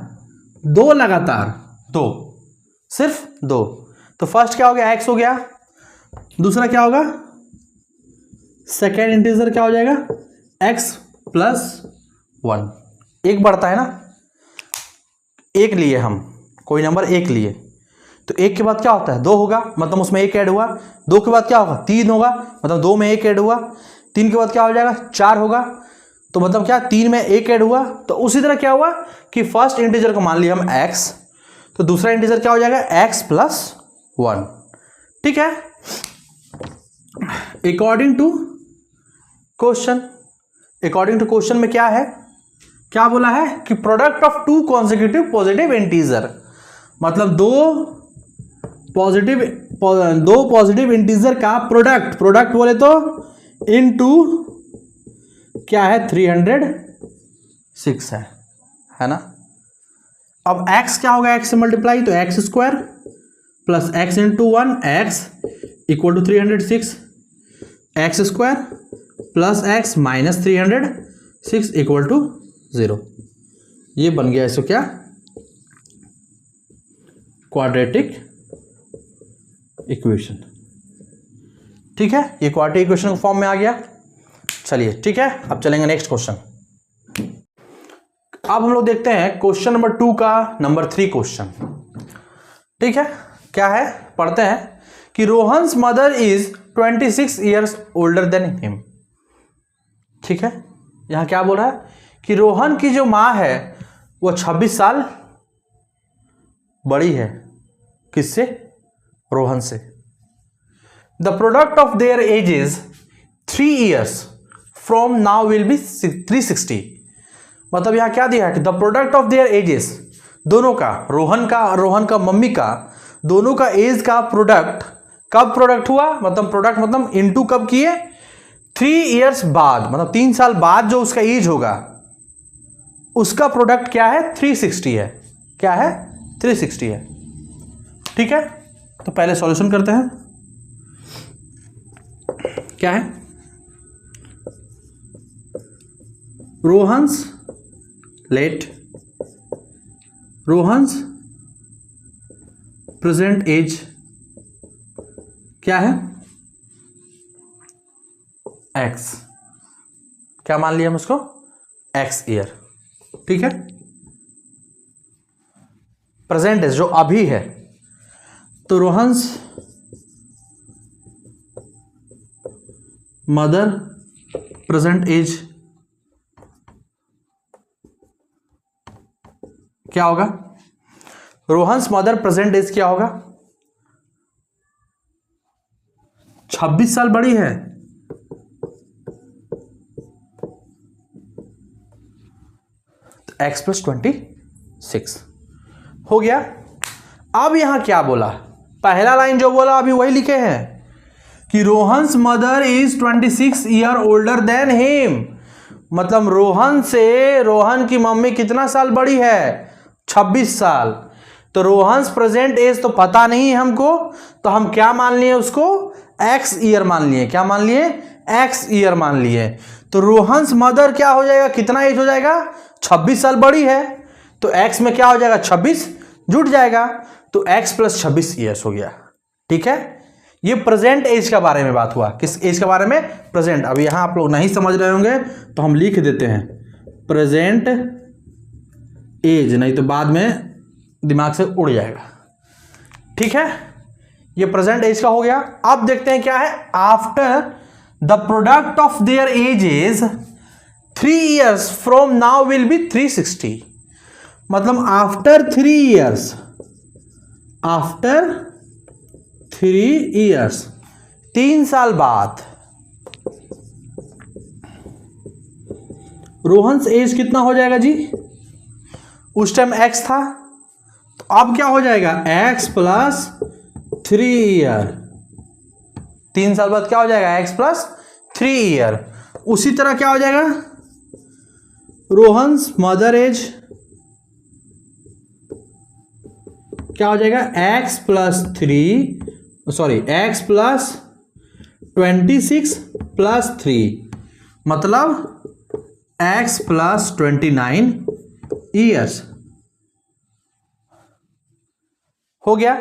दो लगातार, दो, सिर्फ दो। तो फर्स्ट क्या हो गया, x हो गया, दूसरा क्या होगा, सेकेंड इंटीजर क्या हो जाएगा, x प्लस 1, एक बढ़ता है ना, एक लिए हम, कोई नंबर एक लिए, तो एक के बाद क्या होता है, दो होगा, मतलब उसमें एक ऐड हुआ, दो के बाद क्या होगा, तीन होगा, मतलब दो में एक ऐड हुआ, तीन के बाद क्या हो जाएगा, चार होगा, तो मतलब क्या, तीन में एक ऐड हुआ। तो उसी तरह क्या हुआ कि फर्स्ट इंटीजर को मान लिया हम x, तो दूसरा इंटीजर क्या हो जाएगा, x प्लस 1। ठीक है, according to question, according to question में क्या है, क्या बोला है कि product of two consecutive positive integer, मतलब दो पॉजिटिव इंटीजर का प्रोडक्ट, प्रोडक्ट बोले तो इनटू क्या है, 306 है ना। अब x क्या होगा, x से मल्टीप्लाई, तो x² plus x into 1, x equal to 306, x² plus x minus 306 equal to 0। ये बन गया इसको क्या, क्वाड्रेटिक इक्वेशन। ठीक है, ये क्वाड्रेटिक इक्वेशन के फॉर्म में आ गया। चलिए ठीक है, अब चलेंगे नेक्स्ट क्वेश्चन। अब हम लोग देखते हैं क्वेश्चन नंबर 2 का नंबर 3 क्वेश्चन। ठीक है, क्या है, पढ़ते हैं कि Rohan's mother is 26 years older than him. ठीक है, यहां क्या बोल रहा है कि रोहन की जो मां है वो 26 साल बड़ी है, किससे, रोहन से। The product of their ages 3 years from now will be 360। मतलब यहां क्या दिया है कि the product of their edges, दोनों का, रोहन का मम्मी का, दोनों का एज का प्रोडक्ट, कब प्रोडक्ट हुआ, मतलब प्रोडक्ट मतलब इनटू कब किए, 3 ईयर्स बाद, मतलब 3 साल बाद जो उसका एज होगा उसका प्रोडक्ट क्या है, 360 है। क्या है, 360 है। ठीक है, तो पहले सॉल्यूशन करते हैं। क्या है, रोहन्स प्रेजेंट एज क्या है, x, क्या मान लिया हम उसको, x ईयर। ठीक है, प्रेजेंट एज जो अभी है, तो रोहन्स मदर प्रेजेंट एज क्या होगा, रोहन्स मदर प्रेजेंट एज क्या होगा, 26 साल बड़ी है, तो x प्लस 26 हो गया। अब यहां क्या बोला, पहला लाइन जो बोला अभी वही लिखे हैं कि Rohan's mother is 26 year older than him, मतलब रोहन की मम्मी कितना साल बड़ी है, 26 साल। तो रोहन्स प्रेजेंट एज तो पता नहीं है हमको, तो हम क्या मान लिए उसको, एक्स ईयर मान लिए। क्या मान लिए, एक्स ईयर मान लिए। तो रोहन्स मदर क्या हो जाएगा, कितना एज हो जाएगा, 26 साल बड़ी है, तो एक्स में क्या हो जाएगा, 26 जुट जाएगा, तो एक्स प्लस 26 ईयर्स हो गया। ठीक है, ये प्रेजेंट एज के बारे में बात हुआ। किस एज के बारे में, प्रेजेंट। अब यहां आप लोग नहीं समझ रहे होंगे तो हम लिख देते हैं प्रेजेंट एज, नहीं तो बाद में दिमाग से उड़ जाएगा। ठीक है, ये प्रेजेंट एज का हो गया। अब देखते हैं क्या है, after the product of their ages 3 years from now will be 360, मतलब आफ्टर 3 years, आफ्टर 3 years, 3 साल बाद रोहन्स एज कितना हो जाएगा जी, उस टाइम एक्स था, तो अब क्या हो जाएगा, एक्स प्लस 3 ईयर, 3 साल बाद क्या हो जाएगा, एक्स प्लस 3 ईयर। उसी तरह क्या हो जाएगा, रोहन्स मदर एज क्या हो जाएगा, एक्स प्लस 26 प्लस 3, मतलब एक्स प्लस 29 ईयर्स हो गया।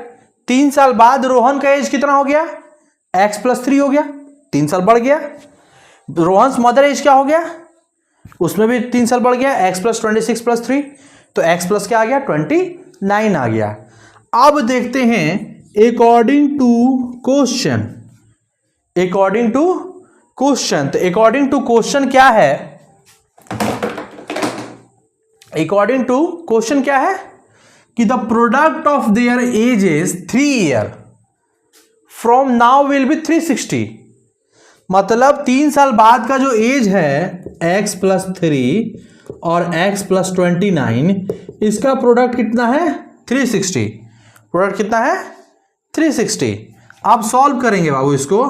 3 साल बाद रोहन का एज कितना हो गया, एक्स प्लस 3 हो गया, 3 साल बढ़ गया। रोहन्स मदर एज क्या हो गया, उसमें भी 3 साल बढ़ गया, एक्स प्लस 26 प्लस 3, तो एक्स प्लस क्या आ गया, 29 आ गया। अब देखते हैं according to question, according to question, तो अकॉर्डिंग टू क्वेश्चन क्या है, अकॉर्डिंग टू क्वेश्चन क्या है कि the product of their ages 3 year from now will be 360, मतलब 3 साल बाद का जो एज है x प्लस 3 और x प्लस 29, इसका प्रोडक्ट कितना है, 360, प्रोडक्ट कितना है, 360। आप सॉल्व करेंगे बाबू, इसको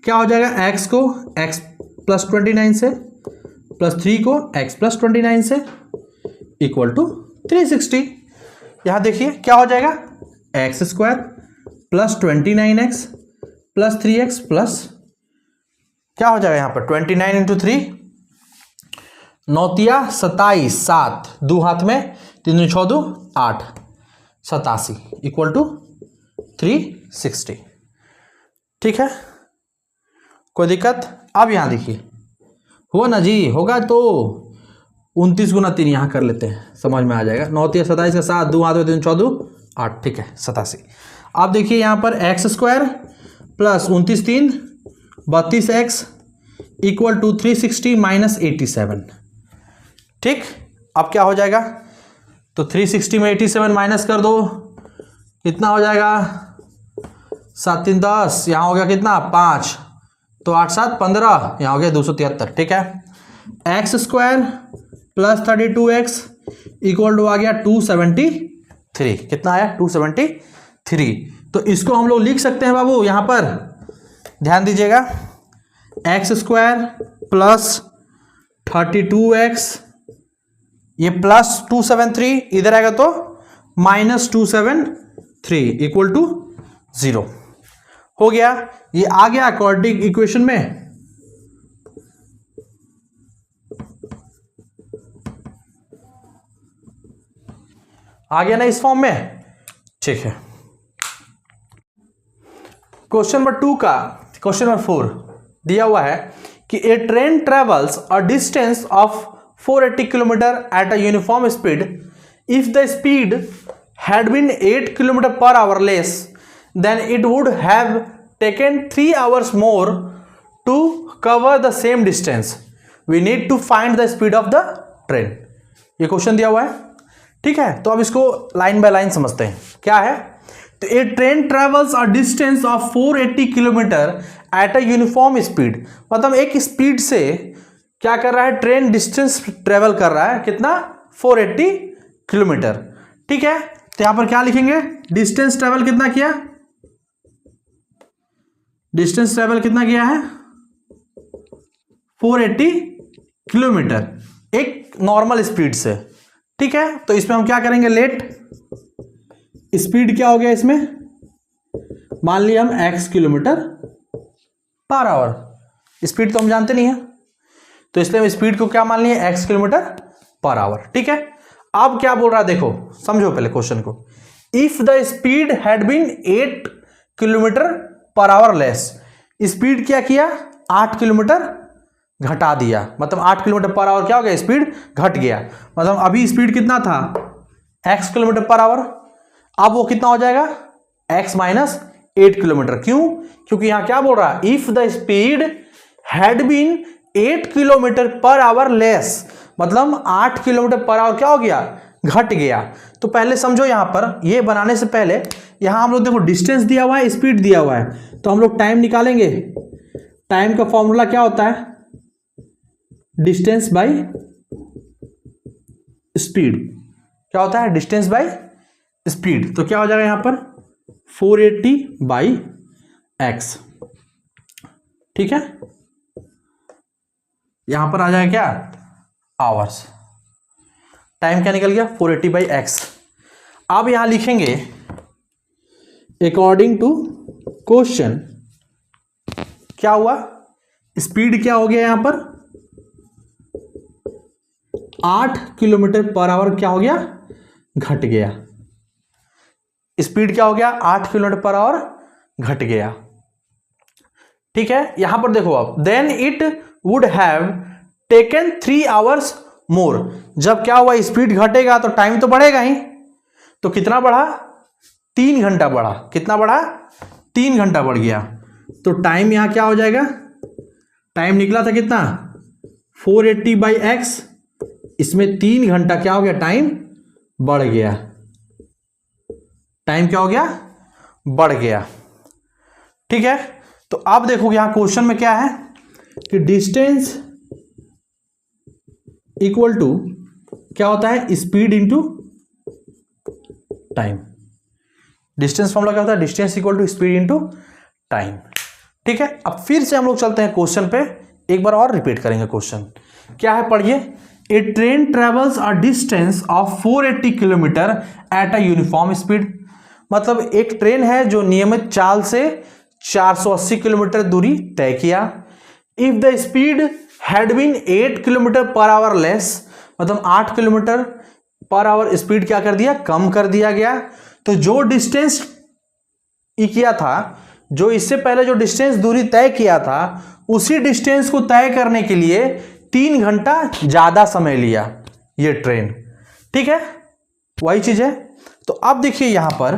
क्या हो जाएगा, x को x प्लस 29 से प्लस 3 को x प्लस 29 से इक्वल टू 360। यहां देखिए क्या हो जाएगा, x square plus 29x plus 3x plus क्या हो जाएगा, यहां पर 29 इंटू 3, 9 27, 7 दो हाथ में, 3 6 2 8, 87 इक्वल टू 360। ठीक है, कोई दिक्कत। अब यहां देखिए, हुआ ना जी, होगा तो 29 गुना 3 यहां कर लेते हैं, समझ में आ जाएगा। 9 27 का 7 दो हाथ में, 3 6 2 8, ठीक है, 87। अब देखिए यहां पर x square plus 29 3 32x equal to 360 minus 87। ठीक, अब क्या हो जाएगा, तो 360 में 87 माइनस कर दो, कितना हो जाएगा, 7 3 10, यहाँ हो गया कितना 5, तो 8 7 15, यहाँ हो गया 273। ठीक है, x square plus 32x equal to आ गया 273, कितना आया 273। तो इसको हम लोग लिख सकते हैं बाबू, यहाँ पर ध्यान दीजिएगा, एक्स स्क्वायर प्लस 32x, ये प्लस 273 इधर आएगा तो माइनस 273 इक्वल टू 0 हो गया। ये आ गया अकॉर्डिंग इक्वेशन में। आ गया ना इस फॉर्म में, ठीक है। क्वेश्चन नंबर 2 का, क्वेश्चन नंबर 4 दिया हुआ है कि a train travels a distance of 480 kilometre at a uniform speed if the speed had been 8 km per hour less, then it would have taken 3 hours more to cover the same distance. We need to find the speed of the train. ये क्वेश्चन दिया हुआ है, ठीक है। तो अब इसको लाइन बाय लाइन समझते हैं। क्या है, तो a train travels a distance of 480 kilometre at a uniform speed, मतलब एक स्पीड से क्या कर रहा है, ट्रेन डिस्टेंस ट्रेवल कर रहा है, कितना, 480 किलोमीटर। ठीक है, तो यहां पर क्या लिखेंगे, डिस्टेंस ट्रेवल कितना किया, डिस्टेंस ट्रेवल कितना किया है, 480 किलोमीटर एक नॉर्मल स्पीड से। ठीक है, तो इसमें हम क्या करेंगे, लेट स्पीड क्या हो गया इसमें, मान लिया हम x kilometre per our, speed तो हम जानते नहीं है, तो इसलिए हम स्पीड को क्या मान लिए, x किलोमीटर पर आवर। ठीक है, अब क्या बोल रहा है, देखो समझो पहले क्वेश्चन को। If the speed had been 8 kilometre per hour less, speed क्या किया, 8 किलोमीटर घटा दिया, मतलब 8 किलोमीटर पर आवर क्या हो गया, स्पीड घट गया, मतलब अभी स्पीड कितना था, x किलोमीटर पर आवर, अब वो कितना हो जाएगा, x माइनस 8 किलोमीटर। क्यों, क्योंकि यहां क्या बोल रहा है, if the speed had been 8 kilometre per hour less, मतलब 8 किलोमीटर पर आवर क्या हो गया, घट गया। तो पहले समझो, यहां पर ये बनाने से पहले यहां हम लोग देखो डिस्टेंस दिया हुआ है, स्पीड दिया हुआ है, तो हम लोग टाइम निकालेंगे। टाइम का फॉर्मूला क्या होता है, डिस्टेंस बाय स्पीड, क्या होता है, डिस्टेंस बाय स्पीड। तो क्या हो जाएगा यहां पर 480 बाई एक्स। ठीक है, यहां पर आ जाएगा क्या, आवर्स, टाइम क्या निकल गया, 480 बाई एक्स। अब यहां लिखेंगे अकॉर्डिंग टू क्वेश्चन, क्या हुआ, स्पीड क्या हो गया यहां पर 8 किलोमीटर पर आवर क्या हो गया, घट गया, स्पीड क्या हो गया, 8 किलोमीटर पर आवर घट गया। ठीक है, यहां पर देखो अब, then it would have taken 3 hours more, जब क्या हुआ, स्पीड घटेगा तो टाइम तो बढ़ेगा ही, तो कितना बढ़ा, 3 घंटा बढ़ा, कितना बढ़ा, 3 घंटा बढ़ गया। तो टाइम यहां क्या हो जाएगा, टाइम निकला था कितना, 480 बाई एक्स, इसमें 3 घंटा क्या हो गया, टाइम बढ़ गया, टाइम क्या हो गया, बढ़ गया। ठीक है, तो आप देखोगे यहां क्वेश्चन में क्या है कि डिस्टेंस इक्वल टू क्या होता है, speed into time. Distance formula क्या होता है, distance equal to speed into time. ठीक है, अब फिर से हम लोग चलते हैं क्वेश्चन पे, एक बार और रिपीट करेंगे क्वेश्चन क्या है, पढ़िए। A train travels a distance of 480 kilometre at a uniform speed, मतलब एक ट्रेन है जो नियमित चाल से 480 किलोमीटर दूरी तय किया। If the speed had been 8 kilometre per hour less, मतलब 8 किलोमीटर पर आवर स्पीड क्या कर दिया, कम कर दिया गया। तो जो डिस्टेंस किया था, जो इससे पहले जो डिस्टेंस दूरी तय किया था, उसी डिस्टेंस को तय करने के लिए 3 घंटा ज्यादा समय लिया ये ट्रेन। ठीक है, वही चीज है। तो अब देखिए यहां पर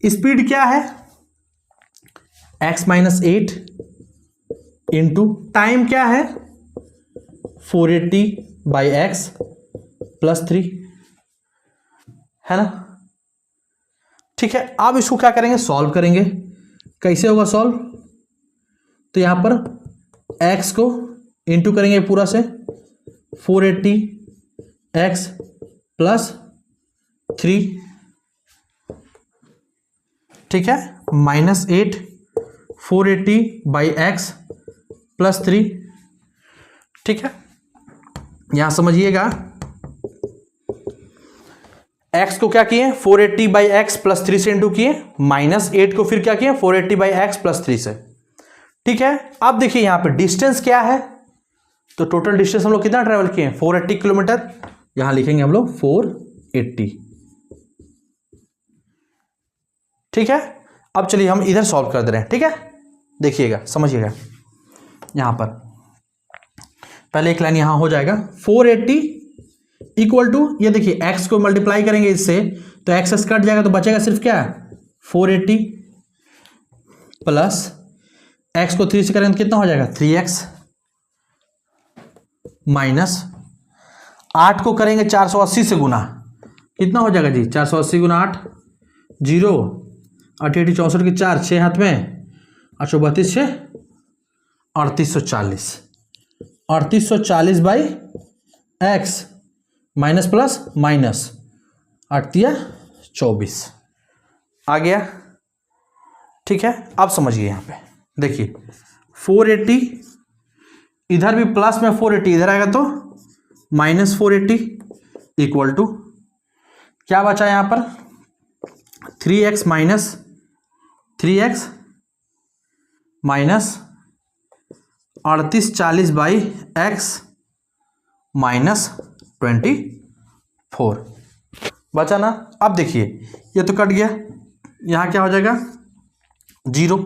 स्पीड क्या है, x माइनस 8 इंटू टाइम क्या है, 480 बाई एक्स प्लस 3, है ना। ठीक है, अब इसको क्या करेंगे, सॉल्व करेंगे। कैसे होगा सॉल्व, तो यहां पर x को इंटू करेंगे पूरा से, 480 x प्लस 3, ठीक है, माइनस 8 480 बाई एक्स प्लस 3। ठीक है, यहां समझिएगा, x को क्या किए, 480 बाई एक्स प्लस 3 से इंटू किए, माइनस 8 को फिर क्या किए, 480 बाई एक्स प्लस 3 से। ठीक है, अब देखिए यहां पे डिस्टेंस क्या है, तो टोटल डिस्टेंस हम लोग कितना ट्रेवल किए, 480 किलोमीटर, यहां लिखेंगे हम लोग 480। ठीक है, अब चलिए हम इधर सॉल्व कर दे रहे हैं। ठीक है, देखिएगा समझिएगा, यहां पर पहले एक लाइन यहां हो जाएगा, 480 इक्वल टू, ये देखिए x को मल्टीप्लाई करेंगे इससे, तो x कट जाएगा, तो बचेगा सिर्फ क्या, 480 प्लस x को 3 से करेंगे तो कितना हो जाएगा, 3x माइनस 8 को करेंगे 480 से गुना, कितना हो जाएगा जी, 480 गुना 8 0, 8 8 64 की 4, 6 हाथ में, 8 32 6 3840, 3840 by x minus plus minus 8 दिया 24 आ गया। ठीक है, अब समझिए यहाँ पे देखिए 480, इधर भी प्लस में 480 इधर आएगा तो माइनस 480 इक्वल टू क्या बचा यहाँ पर 3x minus 3x minus 3840 by x minus 24 बचा ना। अब देखिए ये तो कट गया, यहाँ क्या हो जाएगा 0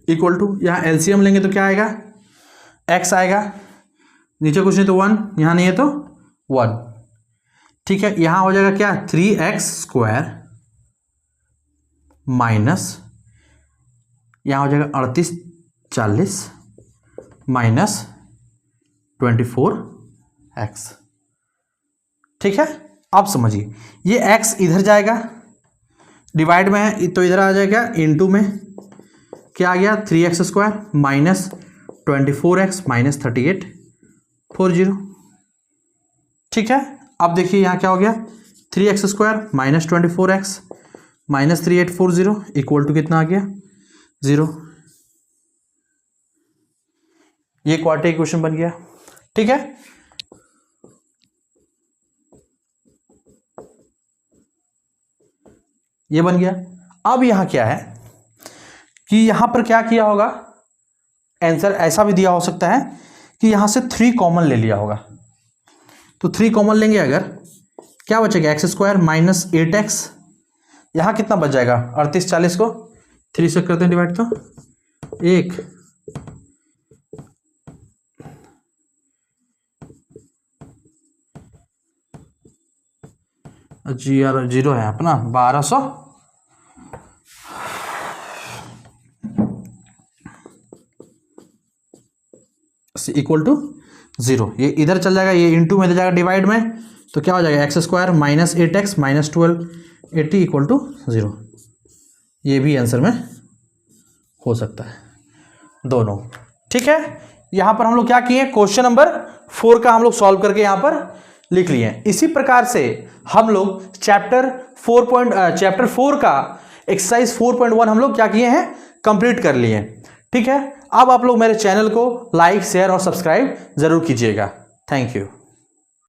इक्वल टू, यहाँ एलसीएम लेंगे तो क्या आएगा x आएगा, नीचे कुछ नहीं तो 1, यहाँ नहीं है तो 1। ठीक है, यहाँ हो जाएगा क्या 3x स्क्वायर माइनस यहाँ हो जाएगा 3840 माइनस 24x। ठीक है, अब समझिए ये x इधर जाएगा, डिवाइड में है तो इधर आ जाएगा इनटू में, क्या आ गया 3x square minus 24x minus 3840। ठीक है, अब देखिए यहाँ क्या हो गया 3x square minus 24x minus 3840 equal to कितना आ गया 0। ये क्वाड्रेटिक इक्वेशन बन गया। ठीक है, ये बन गया। अब यहां क्या है कि यहां पर क्या किया होगा, आंसर ऐसा भी दिया हो सकता है कि यहां से 3 कॉमन ले लिया होगा, तो 3 कॉमन लेंगे अगर क्या बचेगा एक्स स्क्वायर माइनस 8x, यहां कितना बच जाएगा 3840 को 3 से करते हैं डिवाइड तो 1 जी यार 0 है अपना 1200 इक्वल टू 0। ये इधर चल जाएगा, ये इंटू में जाएगा डिवाइड में, तो क्या हो जाएगा x square minus 8x minus 1280 equal to 0। ये भी आंसर में हो सकता है दोनों। ठीक है, यहाँ पर हम लोग क्या किए क्वेश्चन नंबर 4 का हम लोग सॉल्व करके यहाँ पर लिख लिए। इसी प्रकार से हम लोग चैप्टर 4 का एक्सरसाइज 4.1 हम लोग क्या किए हैं कंप्लीट कर लिए। ठीक है, अब आप लोग मेरे चैनल को लाइक शेयर और सब्सक्राइब जरूर कीजिएगा। Thank you.